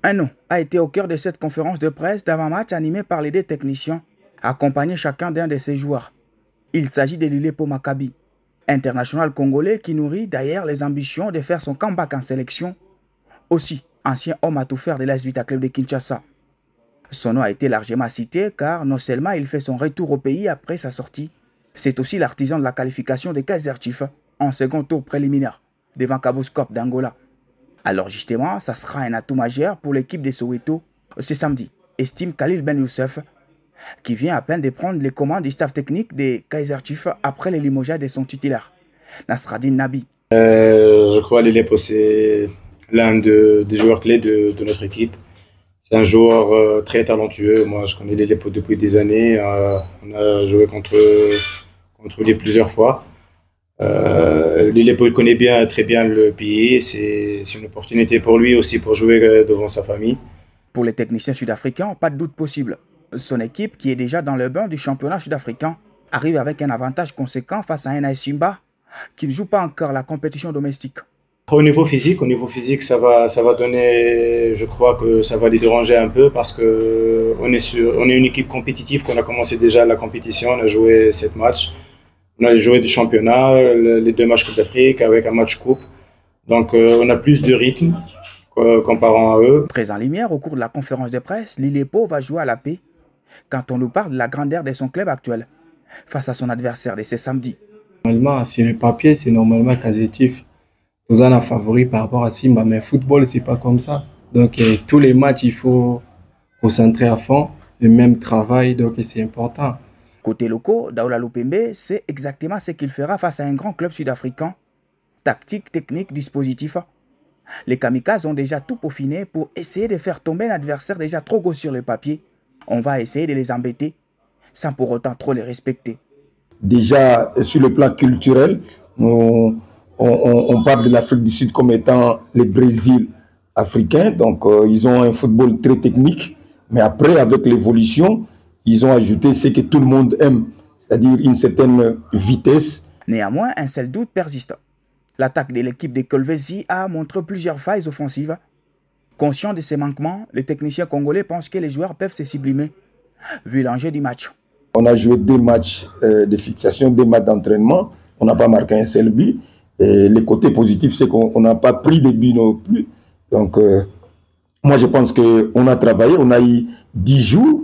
Un nom a été au cœur de cette conférence de presse d'avant-match animée par les deux techniciens, accompagnés chacun d'un de ses joueurs. Il s'agit de Lillepo Maccabi, international congolais qui nourrit d'ailleurs les ambitions de faire son comeback en sélection. Aussi, ancien homme à tout faire de l'AS Vita Club de Kinshasa. Son nom a été largement cité car non seulement il fait son retour au pays après sa sortie, c'est aussi l'artisan de la qualification de Kaizer Chiefs en second tour préliminaire devant Cabo Scope d'Angola. Alors justement, ça sera un atout majeur pour l'équipe de Soweto ce samedi, estime Khalil Ben Youssef, qui vient à peine de prendre les commandes du staff technique des Kaizer Chiefs après le limogeage de son titulaire, Nasraddine Nabi. Je crois Lelepo, c'est l'un des joueurs clés de notre équipe. C'est un joueur très talentueux. Moi, je connais Lelepo depuis des années. On a joué contre lui plusieurs fois. Lelepo il connaît très bien le pays. C'est une opportunité pour lui aussi pour jouer devant sa famille. Pour les techniciens sud-africains, pas de doute possible. Son équipe, qui est déjà dans le bain du championnat sud-africain, arrive avec un avantage conséquent face à un AS Simba qui ne joue pas encore la compétition domestique. Au niveau physique, ça va donner, je crois que ça va les déranger un peu parce que on est une équipe compétitive, qu'on a commencé déjà la compétition, on a joué 7 matchs, on a joué des championnats, les 2 matchs Coupe d'Afrique avec un match Coupe, donc on a plus de rythme comparant à eux. Très en lumière au cours de la conférence de presse, Lillepo va jouer à la paix quand on nous parle de la grandeur de son club actuel face à son adversaire de ce samedi. Normalement, sur le papier, c'est normalement quasiment nous en a favori par rapport à Simba, mais football, c'est pas comme ça. Donc, tous les matchs, il faut concentrer à fond, le même travail, donc c'est important. Côté locaux, Daoula Lupembe sait exactement ce qu'il fera face à un grand club sud-africain. Tactique, technique, dispositif. Les kamikazes ont déjà tout peaufiné pour essayer de faire tomber un adversaire déjà trop gros sur le papier. On va essayer de les embêter, sans pour autant trop les respecter. Déjà, sur le plan culturel, on parle de l'Afrique du Sud comme étant le Brésil africain. Donc, ils ont un football très technique. Mais après, avec l'évolution, ils ont ajouté ce que tout le monde aime, c'est-à-dire une certaine vitesse. Néanmoins, un seul doute persiste. L'attaque de l'équipe de Kolwezi a montré plusieurs failles offensives. Conscient de ces manquements, les techniciens congolais pensent que les joueurs peuvent se sublimer, vu l'enjeu du match. On a joué 2 matchs de fixation, 2 matchs d'entraînement. On n'a pas marqué un seul but. Et le côté positif, c'est qu'on n'a pas pris de but non plus. Donc, moi, je pense qu'on a travaillé. On a eu 10 jours.